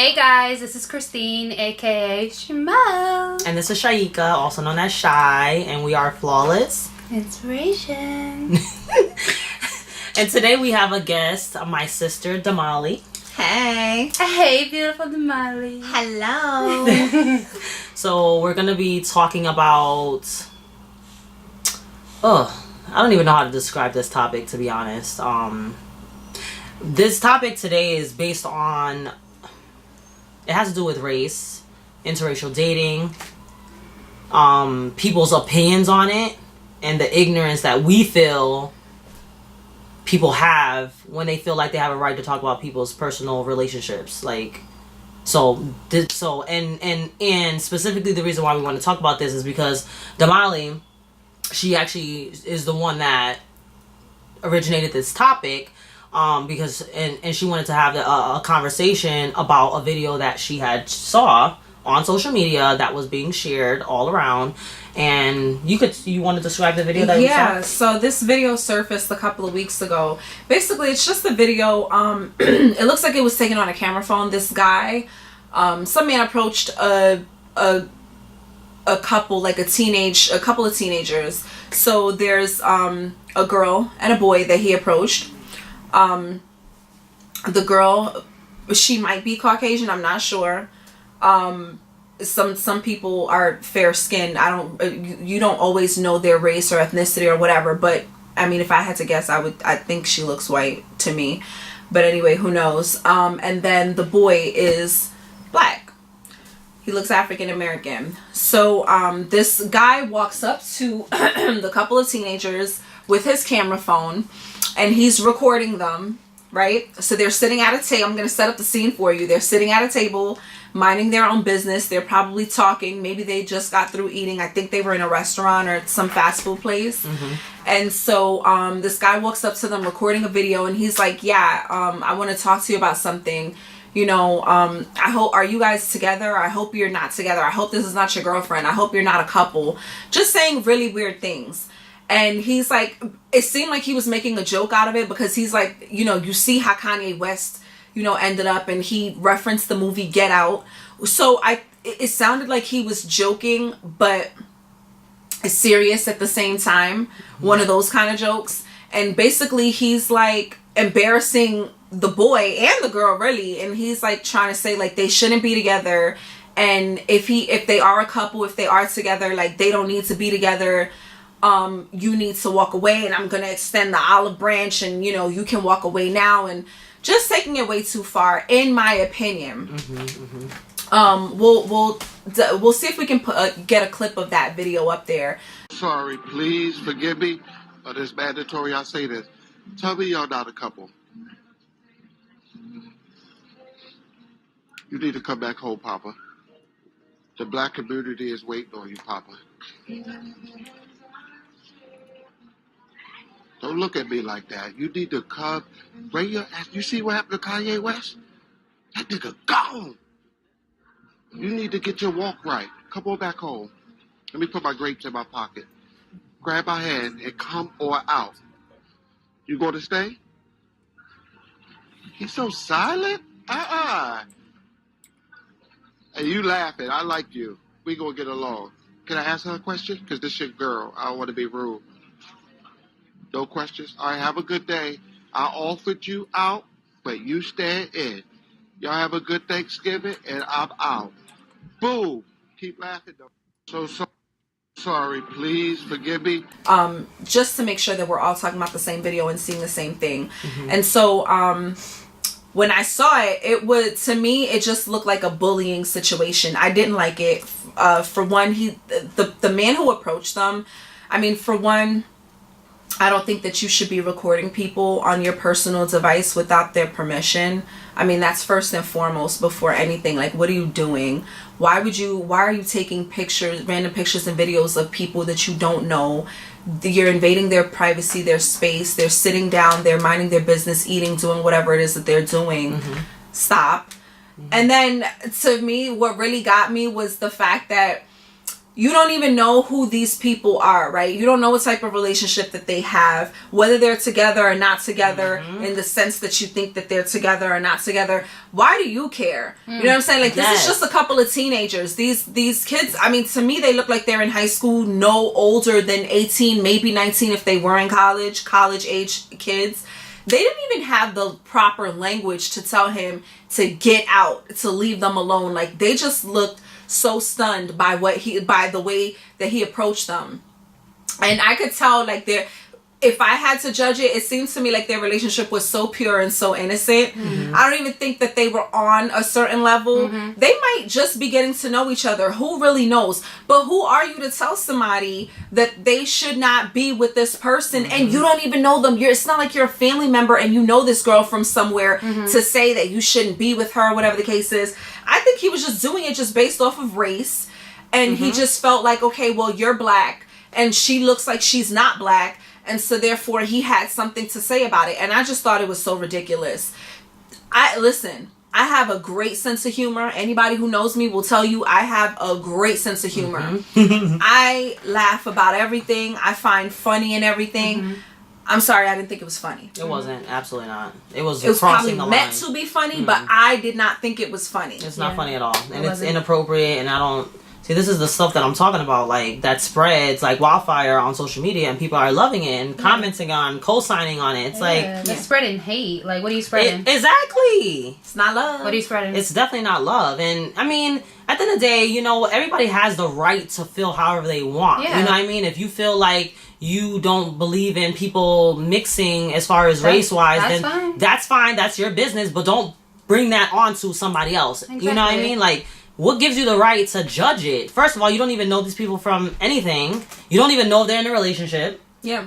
Hey guys, this is Christine, aka Shimo. And this is Shaika, also known as Shy, and we are Flawless Inspiration. And today we have a guest, my sister, Damali. Hey. Hey, beautiful Damali. Hello. So we're going to be talking about... I don't even know how to describe this topic, to be honest. This topic today is based on... It has to do with race, interracial dating, people's opinions on it, and the ignorance that we feel people have when they feel like they have a right to talk about people's personal relationships. And specifically the reason why we want to talk about this is because Damali, she actually is the one that originated this topic. Because she wanted to have a conversation about a video that she had saw on social media that was being shared all around. And you want to describe the video that you saw? Yeah, so this video surfaced a couple of weeks ago. Basically, it's just a video. It looks like it was taken on a camera phone. This guy, some man approached a couple, like a couple of teenagers. So there's a girl and a boy that he approached. The girl, she might be Caucasian, I'm not sure. Some people are fair skinned. You don't always know their race or ethnicity or whatever, but I mean, if I had to guess, I think she looks white to me, but anyway, who knows? And then the boy is black. He looks African American. So, this guy walks up to the couple of teenagers with his camera phone, and he's recording them, right? So they're sitting at a table. I'm going to set up the scene for you. They're sitting at a table, minding their own business. They're probably talking. Maybe they just got through eating. I think they were in a restaurant or some fast food place. Mm-hmm. And so this guy walks up to them recording a video, and he's like, yeah, I want to talk to you about something. You know, are you guys together? I hope you're not together. I hope this is not your girlfriend. I hope you're not a couple. Just saying really weird things. And he's like, it seemed like he was making a joke out of it, because he's like, you know, you see how Kanye West, you know, ended up, and he referenced the movie Get Out. So it sounded like he was joking, but serious at the same time. Mm-hmm. One of those kind of jokes. And basically he's like embarrassing the boy and the girl, really. And he's like trying to say like they shouldn't be together. And if they are a couple, if they are together, like they don't need to be together. You need to walk away, and I'm going to extend the olive branch, and, you know, you can walk away now, and just taking it way too far, in my opinion. Mm-hmm, mm-hmm. We'll see if we can get a clip of that video up there. Sorry, please forgive me, but it's mandatory I say this. Tell me y'all not a couple. You need to come back home, Papa. The black community is waiting on you, Papa. Don't look at me like that. You need to come, bring your ass. You see what happened to Kanye West? That nigga gone. You need to get your walk right. Come on back home. Let me put my grapes in my pocket. Grab my hand and come or out. You going to stay? He's so silent? And you laughing. I like you. We gonna get along. Can I ask her a question? Because this your girl. I don't want to be rude. No questions? All right, have a good day. I offered you out, but you stand in. Y'all have a good Thanksgiving, and I'm out. Boom. Keep laughing, though. So sorry. Please forgive me. Just to make sure that we're all talking about the same video and seeing the same thing. Mm-hmm. And so when I saw it, to me, it just looked like a bullying situation. I didn't like it. For one, the man who approached them, I mean, for one, I don't think that you should be recording people on your personal device without their permission. I mean, that's first and foremost before anything. Like, what are you doing? Why are you taking pictures, random pictures and videos of people that you don't know? You're invading their privacy, their space. They're sitting down, they're minding their business, eating, doing whatever it is that they're doing. Mm-hmm. Stop. Mm-hmm. And then to me, what really got me was the fact that you don't even know who these people are, right? You don't know what type of relationship that they have, whether they're together or not together, in the sense that you think that they're together or not together. Why do you care? You know what I'm saying? Like, this is just a couple of teenagers. These kids, I mean, to me, they look like they're in high school, no older than 18, maybe 19 if they were in college age kids. They didn't even have the proper language to tell him to get out, to leave them alone. Like, they just looked so stunned by the way that he approached them. And I could tell, like, if I had to judge it, it seems to me like their relationship was so pure and so innocent. I don't even think that they were on a certain level. They might just be getting to know each other. Who really knows? But who are you to tell somebody that they should not be with this person and you don't even know them? It's not like you're a family member and you know this girl from somewhere to say that you shouldn't be with her, whatever the case is. I think he was just doing it just based off of race. And he just felt like, okay, well, you're black and she looks like she's not black. And so therefore he had something to say about it. And I just thought it was so ridiculous. I have a great sense of humor. Anybody who knows me will tell you I have a great sense of humor. I laugh about everything. I find funny in everything. I'm sorry, I didn't think it was funny. It wasn't. Absolutely not. It was probably crossing the meant line. to be funny, but I did not think it was funny. It's not funny at all. And it's inappropriate, and I don't... See, this is the stuff that I'm talking about, like, that spreads like wildfire on social media, and people are loving it and commenting on, co-signing on it. It's that's spreading hate. Like, what are you spreading? Exactly. It's not love. What are you spreading? It's definitely not love. And, I mean, at the end of the day, you know, everybody has the right to feel however they want. Yeah. You know what I mean? If you feel like you don't believe in people mixing as far as race-wise, then fine. That's fine. That's your business. But don't bring that on to somebody else. Exactly. You know what I mean? Like, what gives you the right to judge it? First of all, you don't even know these people from anything. You don't even know if they're in a relationship. Yeah.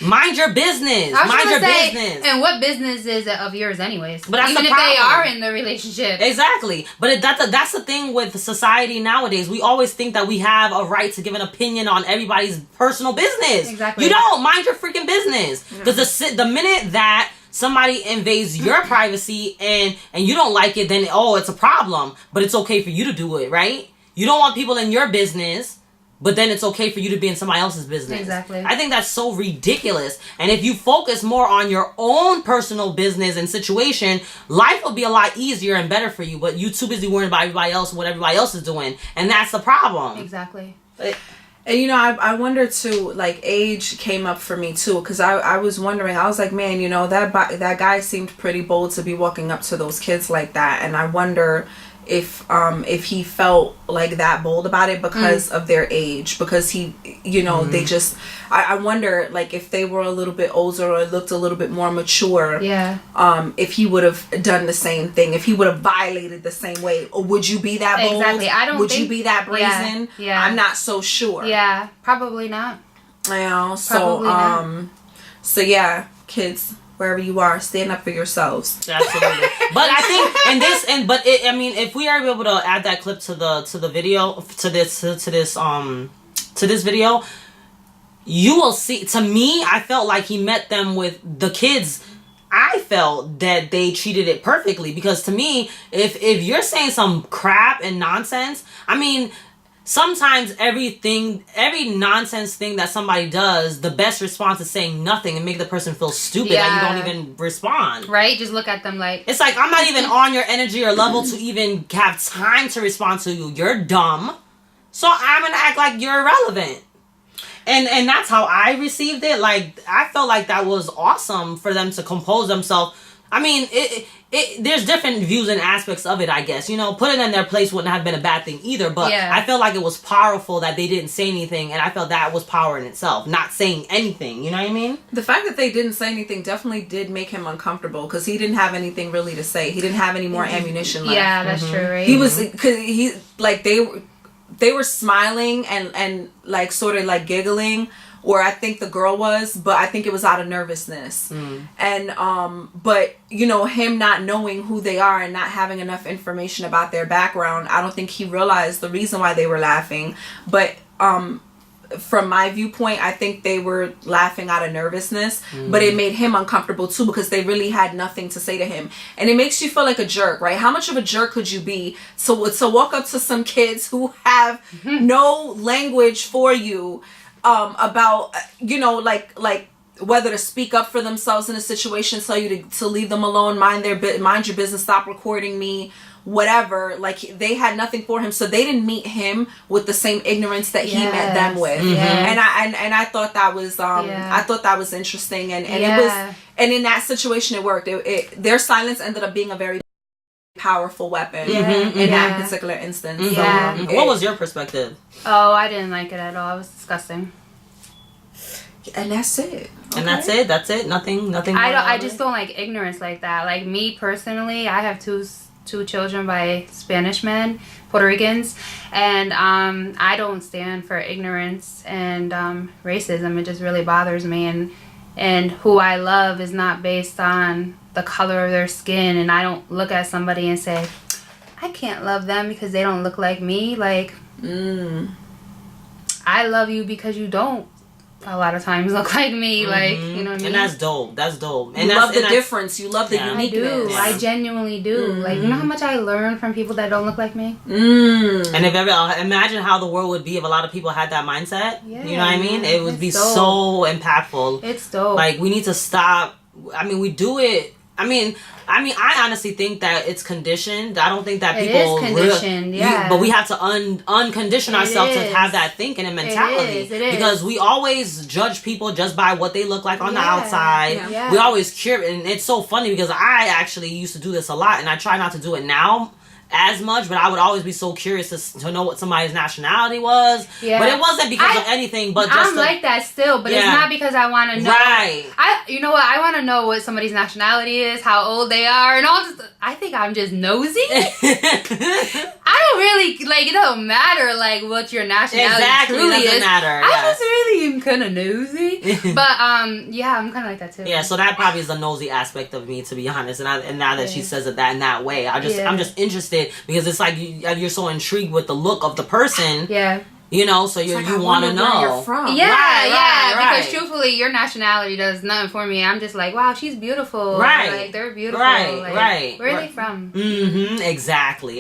Mind your business. Mind your business. And what business is it of yours anyways? But that's even the if they problem. are in the relationship. Exactly. But that's the thing with society nowadays. We always think that we have a right to give an opinion on everybody's personal business. Exactly. You don't. Mind your freaking business. Because the minute that somebody invades your privacy and you don't like it, then it's a problem. But it's okay for you to do it, right? You don't want people in your business, but then it's okay for you to be in somebody else's business. Exactly. I think that's so ridiculous. And if you focus more on your own personal business and situation, life will be a lot easier and better for you. But you too busy worrying about everybody else and what everybody else is doing. And that's the problem. Exactly. And, you know, I wonder, too, like, age came up for me, too, because I was wondering, I was like, man, you know, that guy seemed pretty bold to be walking up to those kids like that. And I wonder if he felt like that bold about it because of their age, because he, you know, they just, I wonder, like, if they were a little bit older or looked a little bit more mature, if he would have done the same thing, if he would have violated the same way. Or would you be that bold? Exactly. Would you be that brazen? Yeah. I'm not so sure. Yeah, probably not. You know, so yeah, kids, wherever you are, stand up for yourselves. Absolutely. But I think I mean, if we are able to add that clip to the video, to this video, you will see. To me, I felt like he met them with the kids. I felt that they treated it perfectly, because to me, if you're saying some crap and nonsense, I mean, sometimes every nonsense thing that somebody does, the best response is saying nothing and make the person feel stupid that you don't even respond. Right? Just look at them like... It's like, I'm not even on your energy or level to even have time to respond to you. You're dumb. So I'm going to act like you're irrelevant. And that's how I received it. Like, I felt like that was awesome for them to compose themselves. I mean, there's different views and aspects of it, I guess. You know, putting in their place wouldn't have been a bad thing either. But I felt like it was powerful that they didn't say anything. And I felt that was power in itself, not saying anything. You know what I mean? The fact that they didn't say anything definitely did make him uncomfortable, because he didn't have anything really to say. He didn't have any more ammunition left. Yeah, that's true, right? He was, because he, like, they were smiling and like sort of like giggling, or I think the girl was, but I think it was out of nervousness. And but you know, him not knowing who they are and not having enough information about their background, I don't think he realized the reason why they were laughing. But from my viewpoint, I think they were laughing out of nervousness, but it made him uncomfortable too because they really had nothing to say to him. And it makes you feel like a jerk, right? How much of a jerk could you be to walk up to some kids who have no language for you about, like whether to speak up for themselves in a situation, tell you to leave them alone, mind your business, stop recording me, whatever. Like, they had nothing for him, so they didn't meet him with the same ignorance that he met them with. And I thought that was I thought that was interesting, and it was, and in that situation it worked. Their silence ended up being a very powerful weapon in that particular instance. What was your perspective? Oh, I didn't like it at all. It was disgusting. And that's it. Okay. And that's it. Nothing. I just don't like ignorance like that. Like, me personally, I have two children by Spanish men, Puerto Ricans, and I don't stand for ignorance and racism. It just really bothers me, and who I love is not based on the color of their skin, and I don't look at somebody and say, I can't love them because they don't look like me. Like, I love you because you don't a lot of times look like me. Like, you know what I mean? And that's dope. And you love the difference. You love the uniqueness. I genuinely do. Like, you know how much I learn from people that don't look like me? And imagine how the world would be if a lot of people had that mindset. You know what I mean? It would be dope. So impactful. It's dope. Like, we need to stop. I mean, we do it. I mean, I honestly think that it's conditioned. I don't think that people is conditioned, but we have to uncondition ourselves to have that thinking and mentality. It is. Because we always judge people just by what they look like on the outside. We always cure, and it's so funny because I actually used to do this a lot, and I try not to do it now as much, but I would always be so curious to know what somebody's nationality was. But it wasn't because of anything, but just I'm like that still, but it's not because I want to know. Right. You know what? I want to know what somebody's nationality is, how old they are, and all this. I think I'm just nosy. I don't really, like, it don't matter, like, what your nationality truly doesn't is. matter. I just really am kind of nosy. But, yeah, I'm kind of like that too. Yeah, so that probably is the nosy aspect of me, to be honest. And now that she says it in that way, I'm just interested because it's like you're so intrigued with the look of the person. Yeah. You know, so you want to know where you're from. Yeah, because truthfully, your nationality does nothing for me. I'm just like, wow, she's beautiful. Right. Like, they're beautiful. Right. Where are they from? Exactly.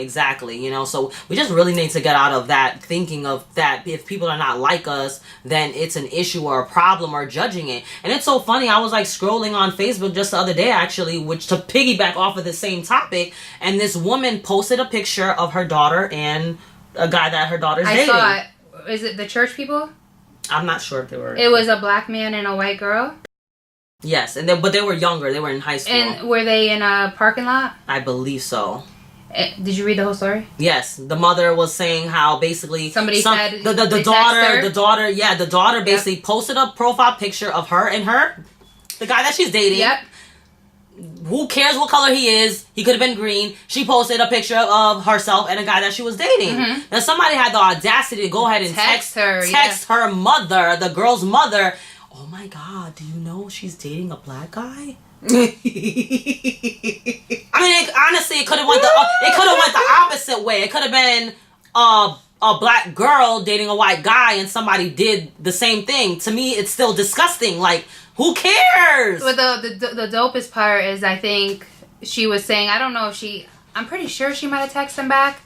You know, so we just really need to get out of that thinking of that if people are not like us, then it's an issue or a problem or judging it. And it's so funny. I was like scrolling on Facebook just the other day, actually, which to piggyback off of the same topic, and this woman posted a picture of her daughter and a guy that her daughter's dating. I saw it. Is it the church people? I'm not sure if they were. It was a black man and a white girl? Yes, but they were younger. They were in high school. And were they in a parking lot? I believe so. Did you read the whole story? Yes, the mother was saying how basically said the daughter basically posted a profile picture of her and the guy that she's dating. Yep. Who cares what color he is? He could have been green. She posted a picture of herself and a guy that she was dating. Now somebody had the audacity to go ahead and text her mother, the girl's mother. Oh my God, do you know she's dating a black guy? I mean, honestly, it could have went the opposite way. It could have been a black girl dating a white guy, and somebody did the same thing. To me, it's still disgusting. Like, who cares? But the dopest part is, I think she was saying, I don't know if I'm pretty sure she might have texted him back.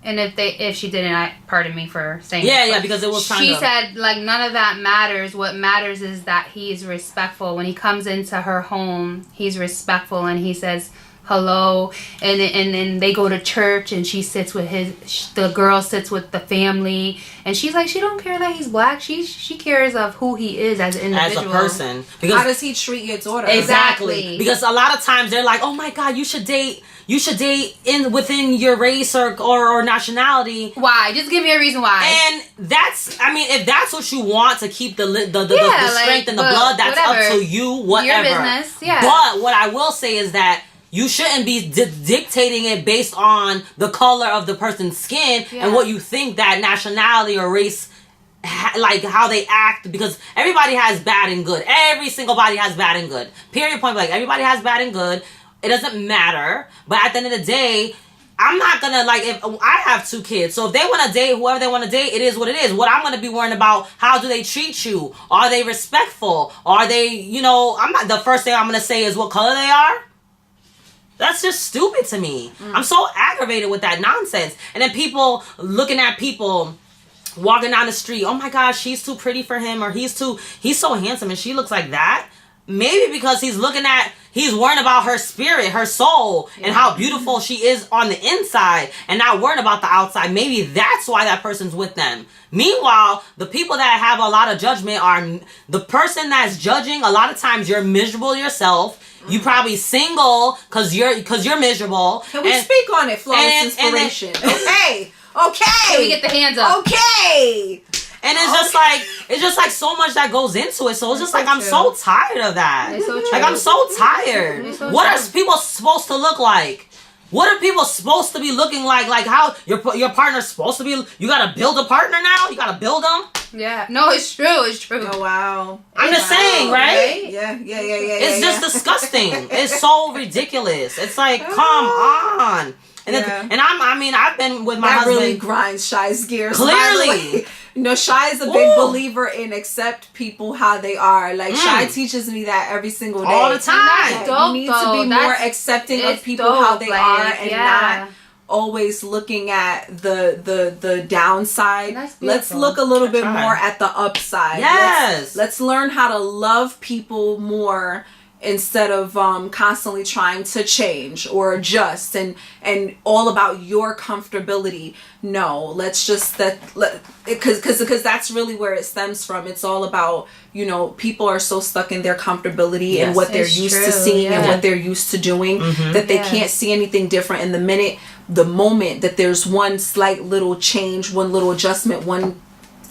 And if she didn't, pardon me for saying that. Yeah, because it was She said, like, none of that matters. What matters is that he's respectful. When he comes into her home, he's respectful, and he says hello, and then they go to church, and she sits with the girl sits with the family, and she's like, she don't care that he's black. She cares of who he is as an individual, as a person. Because how does he treat your daughter? Exactly. Because a lot of times they're like, oh my God, you should date within your race or nationality. Why? Just give me a reason why. And if that's what you want to keep the strength and the blood, that's up to you. Whatever. Your business. Yeah. But what I will say is that you shouldn't be dictating it based on the color of the person's skin and what you think that nationality or race, like how they act, because everybody has bad and good. Every single body has bad and good. Period. Point blank. Everybody has bad and good. It doesn't matter. But at the end of the day, I'm not gonna, like, if I have 2 kids, so if they want to date whoever they want to date, it is what it is. What I'm gonna be worrying about, how do they treat you? Are they respectful? Are they, you know, I'm not, the first thing I'm gonna say is what color they are. That's just stupid to me. I'm so aggravated with that nonsense. And then people looking at people walking down the street, oh my gosh, she's too pretty for him, or he's so handsome and she looks like that. Maybe because he's worrying about her spirit, her soul, and how beautiful she is on the inside, and not worrying about the outside. Maybe that's why that person's with them. Meanwhile, the people that have a lot of judgment are the person that's judging. A lot of times you're miserable yourself. You probably single because you're miserable. Can we speak on it? Flawless inspiration. Okay. Can we get the hands up? Okay. And it's just like so much that goes into it. So it's just like, I'm so tired of that. It's so true. Like, I'm so tired. What are people supposed to look like? What are people supposed to be looking like? Like, how your partner's supposed to be? You gotta build a partner now? You gotta build them? Yeah. No, it's true. It's true. Oh, wow. I'm just saying, right? Yeah. It's just disgusting. It's so ridiculous. It's like, come on. And I've been with my husband. That really grinds Shy's gears. Clearly. You know, Shy is a big believer in accept people how they are. Like, Shy teaches me that every single day. All the time. That dope, you need to be more accepting of people how they are, and not always looking at the downside. Let's look a little bit more at the upside. Yes. Let's learn how to love people more, instead of constantly trying to change or adjust and all about your comfortability. No, let's just because that's really where it stems from. It's all about, you know, people are so stuck in their comfortability and what they're used to seeing and what they're used to doing, that they can't see anything different. And the moment that there's one slight little change, one little adjustment,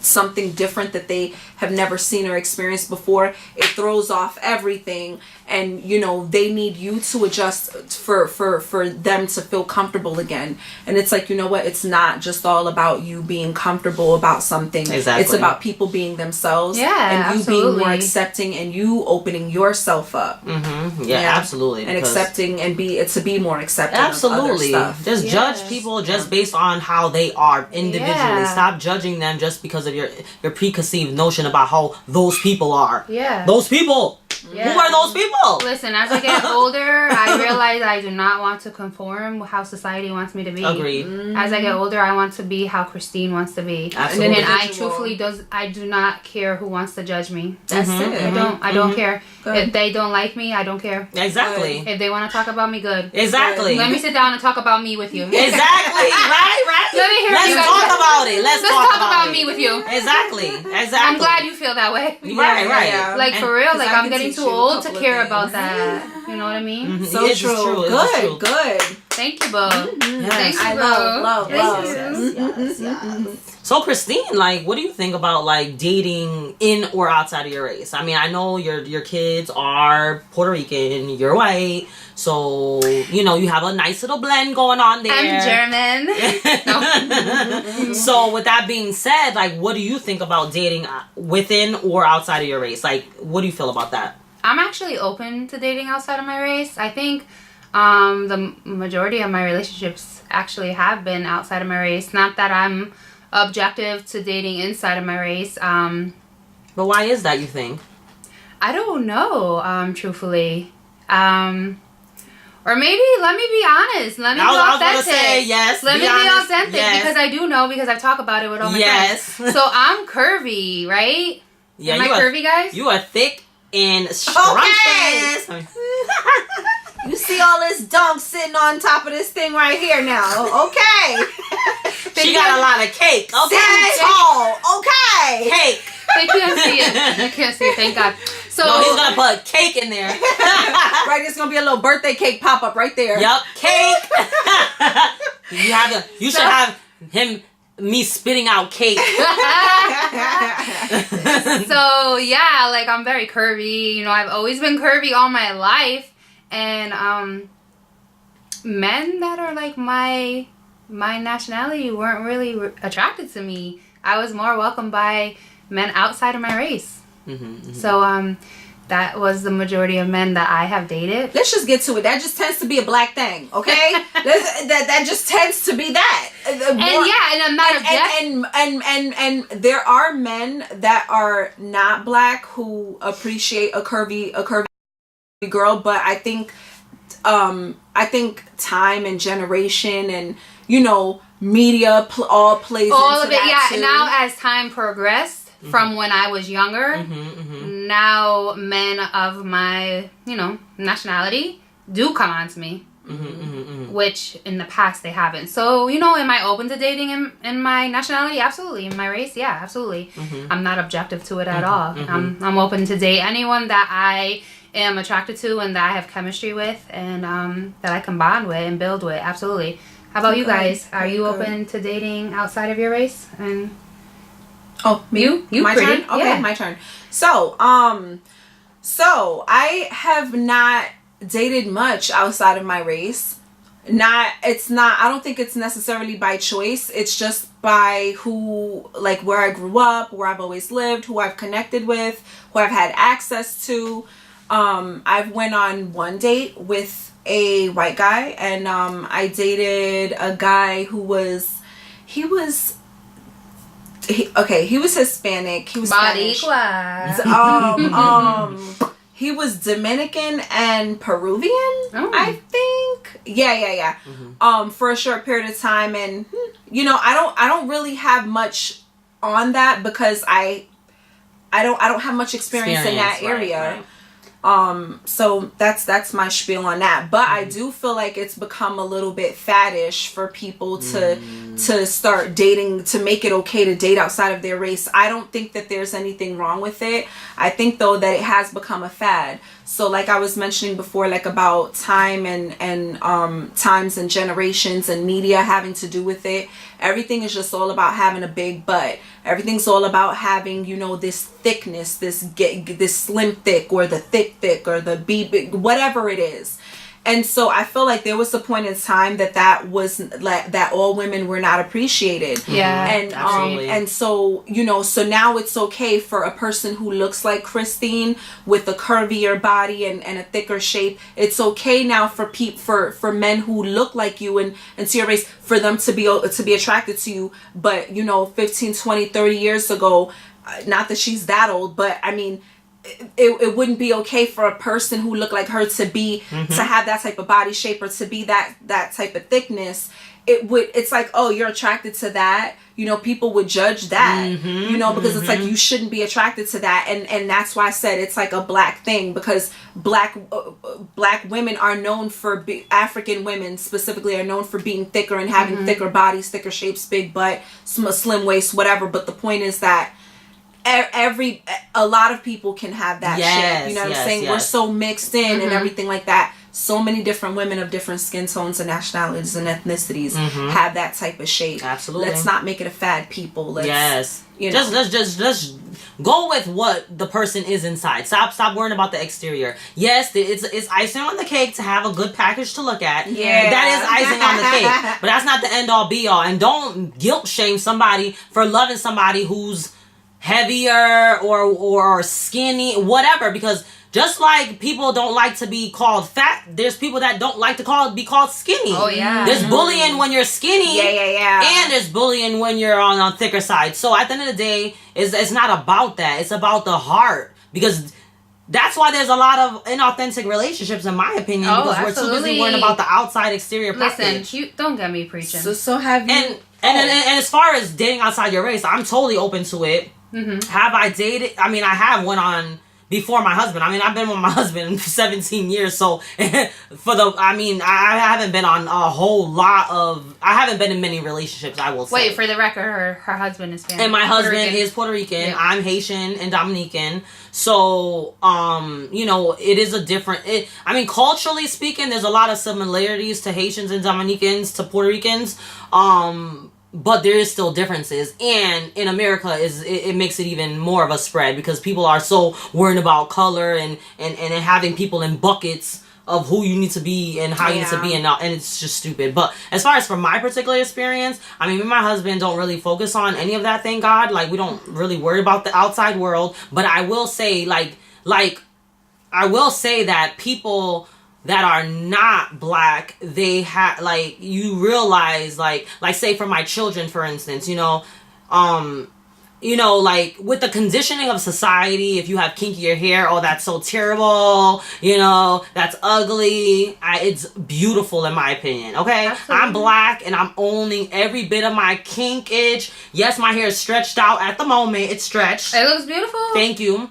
something different that they have never seen or experienced before, it throws off everything. And, you know, they need you to adjust for them to feel comfortable again. And it's like, you know what, it's not just all about you being comfortable about something. Exactly. It's about people being themselves, and you absolutely. being more accepting, and you opening yourself up. Absolutely. And accepting and to be more accepting absolutely of other stuff. Just judge people just based on how they are individually. Stop judging them just because of your preconceived notion about how those people are. Those people. Who are those people? Listen, as I get older, I realize I do not want to conform how society wants me to be. Agreed. As I get older, I want to be how Christine wants to be. Absolutely. And I truthfully I do not care who wants to judge me. That's it. I don't care. If they don't like me, I don't care. Exactly. If they want to talk about me, good. Exactly. Let me sit down and talk about me with you. Exactly. Right. Let me hear Let's you guys talk about it. Let's talk about me with you. Exactly. I'm glad you feel that way. Right. Like, for real, like, I'm getting too old to care things. about that. You know what I mean? So It's true. true. Good. Thank you, bro. Yes. Thank you, I bro. love. Yes. So, Christine, like, what do you think about, like, dating in or outside of your race? I mean, I know your kids are Puerto Rican, you're white, so, you know, you have a nice little blend going on there. I'm German. So, with that being said, like, what do you think about dating within or outside of your race? Like, what do you feel about that? I'm actually open to dating outside of my race. I think the majority of my relationships actually have been outside of my race. Not that I'm objective to dating inside of my race. But why is that, you think? I don't know, truthfully. Or maybe, let me be honest. Let me be authentic. I was going to say, yes. Let me be authentic, yes. Because I do know, because I've talked about it with all my friends. So I'm curvy, right? Yeah, Am I curvy, guys? You are thick and scrumptious. Okay. You see all this dunk sitting on top of this thing right here now. Okay. She got a lot of cake. Okay. Sitting tall. Okay. Cake. They can't see it. You can't see it, thank God. So no, he's going to put cake in there. Right, there's going to be a little birthday cake pop up right there. Yup, cake. You should have me spitting out cake. So yeah, like, I'm very curvy. You know, I've always been curvy all my life, and men that are like my nationality weren't really attracted to me. I was more welcomed by men outside of my race. So that was the majority of men that I have dated. Let's just get to it. That just tends to be a black thing, okay? that just tends to be that. And I'm not and there are men that are not black who appreciate a curvy girl, but I think time and generation and media all plays all into of it. That yeah, too. now as time progressed. From when I was younger, now men of my, nationality do come on to me, which in the past they haven't. So, am I open to dating in my nationality? Absolutely. In my race? Yeah, absolutely. I'm not objective to it at all. I'm open to date anyone that I am attracted to and that I have chemistry with and that I can bond with and build with. Absolutely. How about you guys? Are you open to dating outside of your race? And oh, me? You my pretty. turn? Okay, yeah. my turn. So I have not dated much outside of my race. I don't think it's necessarily by choice. It's just by where I grew up, where I've always lived, who I've connected with, who I've had access to. I've went on one date with a white guy, and I dated a guy who was Hispanic. He was Spanish. He was Dominican and Peruvian, I think. Yeah. For a short period of time, and I don't really have much on that because I don't have much experience in that area. Right. So that's my spiel on that. But I do feel like it's become a little bit faddish for people to start dating, to make it okay to date outside of their race. I don't think that there's anything wrong with it. I think though that it has become a fad. So like I was mentioning before, like about time and times and generations and media having to do with it. Everything is just all about having a big butt. Everything's all about having, this thickness, this slim thick or the thick or the big, whatever it is. And so I feel like there was a point in time that was like that all women were not appreciated. Yeah. And and so so now it's okay for a person who looks like Christine with a curvier body and a thicker shape. It's okay now for men who look like you and to your race, for them to be attracted to you. But 15, 20, 30 years ago, not that she's that old, but I mean, it wouldn't be okay for a person who looked like her to have that type of body shape or to be that type of thickness. It's like, oh, you're attracted to that. People would judge that, because it's like you shouldn't be attracted to that. And that's why I said it's like a black thing, because black women are known for African women specifically are known for being thicker and having thicker bodies, thicker shapes, big butt, slim waist, whatever. But the point is that a lot of people can have that shape. You know what I'm saying? Yes. We're so mixed in and everything like that. So many different women of different skin tones and nationalities and ethnicities have that type of shape. Absolutely. Let's not make it a fad, people. Let's just go with what the person is inside. Stop worrying about the exterior. Yes, it's icing on the cake to have a good package to look at. Yeah, that is icing on the cake. But that's not the end all be all. And don't guilt shame somebody for loving somebody who's heavier or skinny, whatever, because just like people don't like to be called fat, there's people that don't like to be called skinny. Oh yeah. There's bullying when you're skinny. Yeah. And there's bullying when you're on a thicker side. So at the end of the day, it's not about that. It's about the heart, because that's why there's a lot of inauthentic relationships, in my opinion, because we're too busy worrying about the outside exterior package. Listen, don't get me preaching. So have you? And as far as dating outside your race, I'm totally open to it. Have I dated? I mean, I have went on before my husband. I mean, I've been with my husband for 17 years. So I haven't been on a whole lot of. I haven't been in many relationships, I will say. Wait, for the record, her husband is Spanish. And my husband is Puerto Rican. Yeah. I'm Haitian and Dominican. So, it is a different. Culturally speaking, there's a lot of similarities to Haitians and Dominicans to Puerto Ricans. But there is still differences, and in America it makes it even more of a spread, because people are so worried about color and having people in buckets of who you need to be and how you need to be, and it's just stupid. But as far as from my particular experience, I mean, me and my husband don't really focus on any of that, thank God. Like, we don't really worry about the outside world. But I will say, like I will say that people that are not black, they have, like, you realize, like say for my children, for instance, like with the conditioning of society, if you have kinkier hair, oh, that's so terrible, that's ugly. It's beautiful in my opinion, okay? Absolutely. I'm black and I'm owning every bit of my kinkage. Yes, my hair is stretched out at the moment. It's stretched. It looks beautiful. Thank you.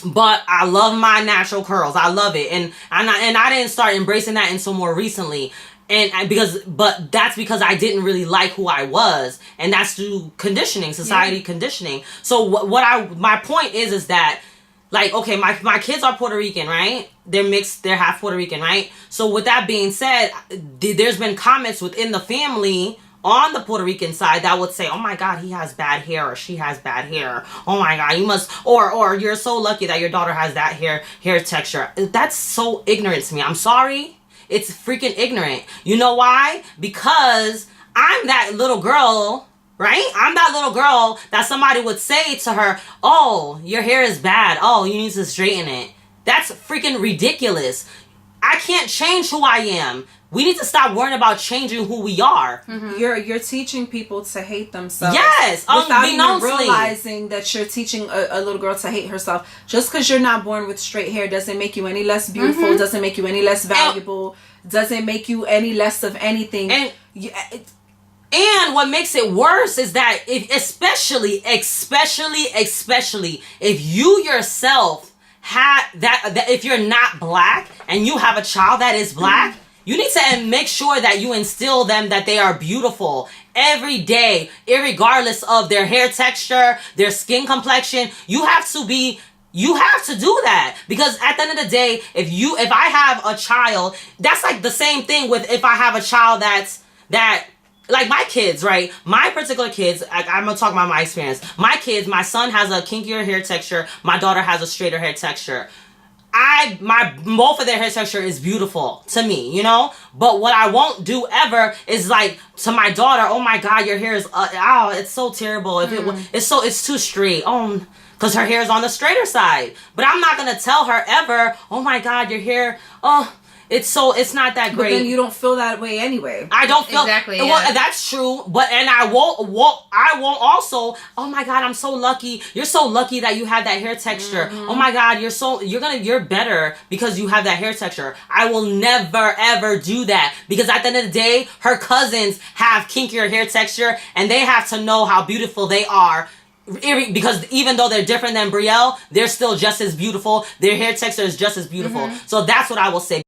But I love my natural curls. I love it. And I didn't start embracing that until more recently. But that's because I didn't really like who I was, and that's through conditioning, society conditioning. So my point is that, like, okay, my kids are Puerto Rican, right? They're mixed, they're half Puerto Rican, right? So with that being said, there's been comments within the family on the Puerto Rican side that would say, oh my God, he has bad hair, or she has bad hair. Oh my God, you must, or you're so lucky that your daughter has that hair texture. That's so ignorant to me. I'm sorry. It's freaking ignorant. You know why? Because I'm that little girl, right? I'm that little girl that somebody would say to her, oh, your hair is bad. Oh, you need to straighten it. That's freaking ridiculous. I can't change who I am. We need to stop worrying about changing who we are. Mm-hmm. You're teaching people to hate themselves. Yes, without even realizing that you're teaching a little girl to hate herself. Just because you're not born with straight hair doesn't make you any less beautiful. Mm-hmm. Doesn't make you any less valuable. Doesn't make you any less of anything. And what makes it worse is that especially if you yourself have that if you're not black and you have a child that is black. Mm-hmm. You need to make sure that you instill them that they are beautiful every day, irregardless of their hair texture, their skin complexion. You have to do that, because at the end of the day, if I have a child, that's like the same thing with if I have a child that like my kids, right? My particular kids, I'm gonna talk about my experience. My kids, my son has a kinkier hair texture. My daughter has a straighter hair texture. Both of their hair texture is beautiful to me, but what I won't do ever is like to my daughter, oh my God, your hair is, it's so terrible. It's too straight. Because her hair is on the straighter side, but I'm not going to tell her ever, oh my God, your hair, it's not that great. But then you don't feel that way anyway. I don't feel exactly. Well, yeah. That's true. And I won't also. Oh my God, I'm so lucky. You're so lucky that you have that hair texture. Mm-hmm. Oh my God, you're better because you have that hair texture. I will never ever do that, because at the end of the day, her cousins have kinkier hair texture, and they have to know how beautiful they are. Because even though they're different than Brielle, they're still just as beautiful. Their hair texture is just as beautiful. Mm-hmm. So that's what I will say.